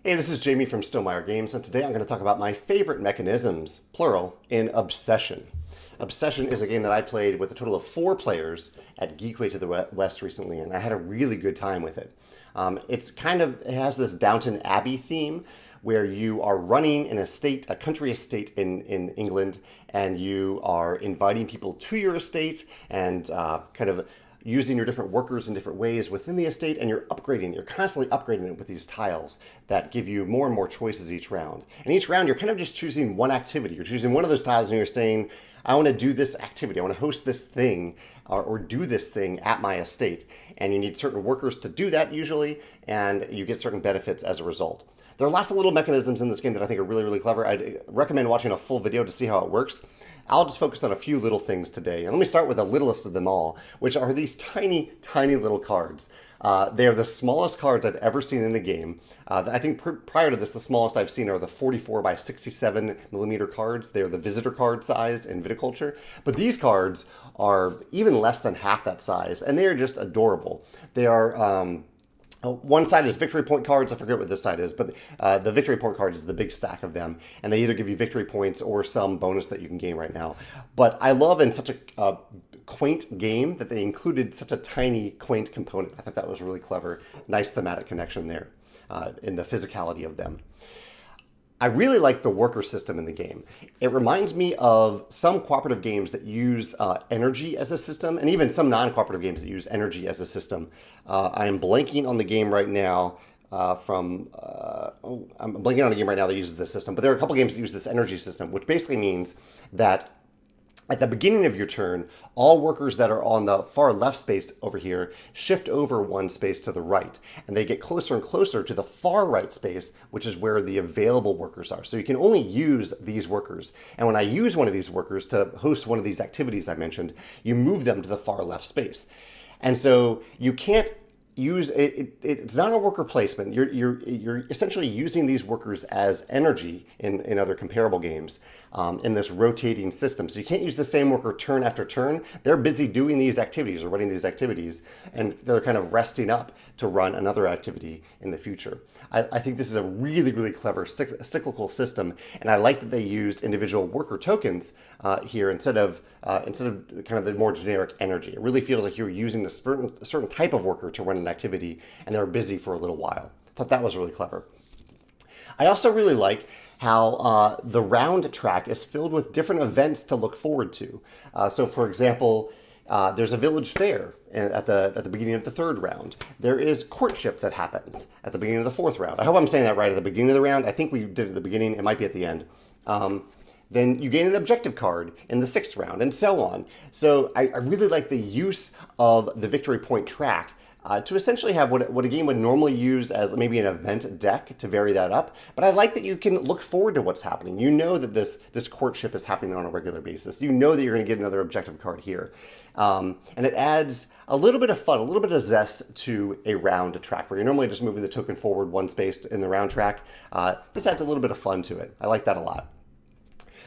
Hey, this is Jamey from Stonemaier Games, and today I'm going to talk about my favorite mechanisms, plural, in Obsession. Obsession is a game that I played with a total of 4 players at Geekway to the West recently, and I had a really good time with it. It has this Downton Abbey theme where you are running an estate, a country estate in England, and you are inviting people to your estate and kind of using your different workers in different ways within the estate, and you're constantly upgrading it with these tiles that give you more and more choices each round. And each round, you're kind of just choosing one activity. You're choosing one of those tiles and you're saying, I want to do this activity. I want to host this thing or do this thing at my estate. And you need certain workers to do that usually, and you get certain benefits as a result. There are lots of little mechanisms in this game that I think are really, really clever. I'd recommend watching a full video to see how it works. I'll just focus on a few little things today. And let me start with the littlest of them all, which are these tiny, tiny little cards. They are the smallest cards I've ever seen in a game. I think prior to this, the smallest I've seen are the 44 by 67 millimeter cards. They're the visitor card size in viticulture. But these cards are even less than half that size, and they are just adorable. They are... one side is victory point cards. I forget what this side is, but the victory point card is the big stack of them. And they either give you victory points or some bonus that you can gain right now. But I love in such a quaint game that they included such a tiny, quaint component. I thought that was really clever. Nice thematic connection there in the physicality of them. I really like the worker system in the game. It reminds me of some cooperative games that use energy as a system, and even some non-cooperative games that use energy as a system. I am blanking on the game right now I'm blanking on a game right now that uses this system, but there are a couple games that use this energy system, which basically means that at the beginning of your turn, all workers that are on the far left space over here shift over one space to the right, and they get closer and closer to the far right space, which is where the available workers are. So you can only use these workers. And when I use one of these workers to host one of these activities I mentioned, you move them to the far left space. And so you can't use it's not a worker placement. You're essentially using these workers as energy in other comparable games in this rotating system. So you can't use the same worker turn after turn. They're busy doing these activities or running these activities, and they're kind of resting up to run another activity in the future. I think this is a really, really clever cyclical system, and I like that they used individual worker tokens here instead of kind of the more generic energy. It really feels like you're using a certain type of worker to run an activity, and they're busy for a little while. I thought that was really clever. I also really like how the round track is filled with different events to look forward to. So, for example, there's a village fair at the beginning of the 3rd round. There is courtship that happens at the beginning of the 4th round. I hope I'm saying that right at the beginning of the round. I think we did it at the beginning. It might be at the end. Then you gain an objective card in the 6th round, and so on. So I really like the use of the victory point track to essentially have what a game would normally use as maybe an event deck to vary that up. But I like that you can look forward to what's happening. You know that this courtship is happening on a regular basis. You know that you're going to get another objective card here. And it adds a little bit of fun, a little bit of zest to a round track where you're normally just moving the token forward one space in the round track. This adds a little bit of fun to it. I like that a lot.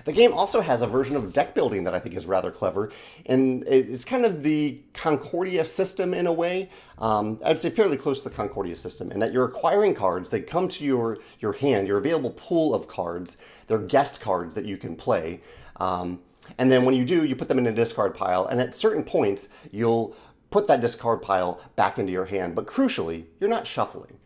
The game also has a version of deck building that I think is rather clever, and it's kind of the Concordia system in a way. I'd say fairly close to the Concordia system, in that you're acquiring cards. They come to your hand, your available pool of cards. They're guest cards that you can play. And then when you do, you put them in a discard pile, and at certain points, you'll put that discard pile back into your hand. But crucially, you're not shuffling.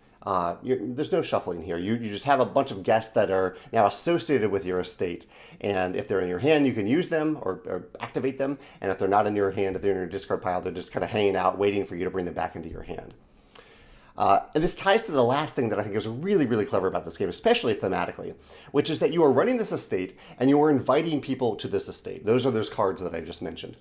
There's no shuffling here. You just have a bunch of guests that are now associated with your estate. And if they're in your hand, you can use them or activate them. And if they're not in your hand, if they're in your discard pile, they're just kind of hanging out, waiting for you to bring them back into your hand. And this ties to the last thing that I think is really, really clever about this game, especially thematically, which is that you are running this estate and you are inviting people to this estate. Those are those cards that I just mentioned.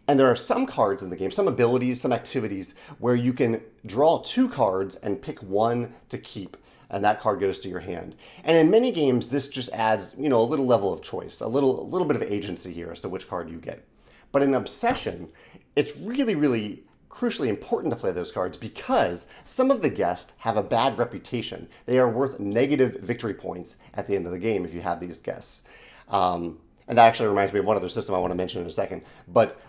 And there are some cards in the game, some abilities, some activities, where you can draw 2 cards and pick one to keep, and that card goes to your hand. And in many games, this just adds, a little level of choice, a little bit of agency here as to which card you get. But in Obsession, it's really, really crucially important to play those cards because some of the guests have a bad reputation. They are worth negative victory points at the end of the game if you have these guests. And that actually reminds me of one other system I want to mention in a second. But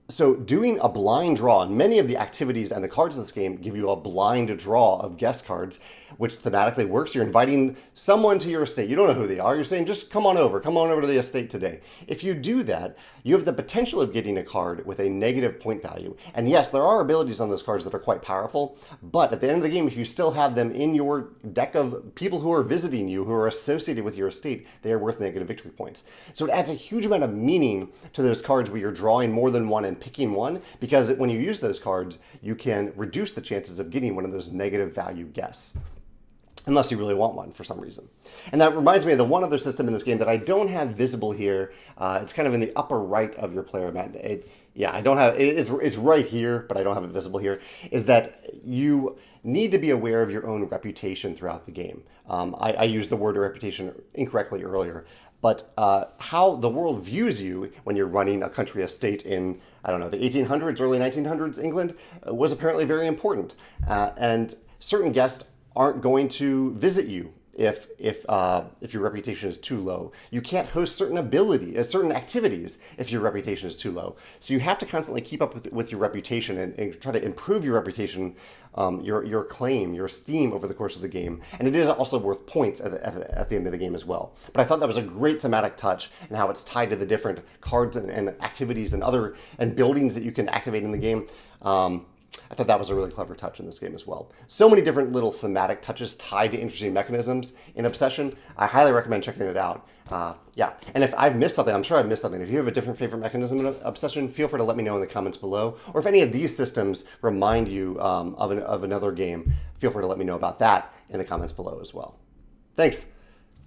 So doing a blind draw, and many of the activities and the cards in this game give you a blind draw of guest cards, which thematically works. You're inviting someone to your estate. You don't know who they are. You're saying, just come on over to the estate today. If you do that, you have the potential of getting a card with a negative point value. And yes, there are abilities on those cards that are quite powerful, but at the end of the game, if you still have them in your deck of people who are visiting you, who are associated with your estate, they are worth negative victory points. So it adds a huge amount of meaning to those cards where you're drawing more than one and picking one, because when you use those cards, you can reduce the chances of getting one of those negative value guesses, unless you really want one for some reason. And that reminds me of the one other system in this game that I don't have visible here. It's kind of in the upper right of your player mat. I don't have it's right here, but I don't have it visible here. Is that you need to be aware of your own reputation throughout the game. I used the word reputation incorrectly earlier, but how the world views you when you're running a country estate in, I don't know, the 1800s, early 1900s England was apparently very important. And certain guests aren't going to visit you if your reputation is too low. You can't host certain activities if your reputation is too low. So you have to constantly keep up with your reputation and try to improve your reputation, your claim, your esteem over the course of the game. And it is also worth points at the end of the game as well. But I thought that was a great thematic touch and how it's tied to the different cards and activities and buildings that you can activate in the game. I thought that was a really clever touch in this game as well. So many different little thematic touches tied to interesting mechanisms in Obsession. I highly recommend checking it out. And if I've missed something, I'm sure I've missed something. If you have a different favorite mechanism in Obsession, feel free to let me know in the comments below. Or if any of these systems remind you of another game, feel free to let me know about that in the comments below as well. Thanks.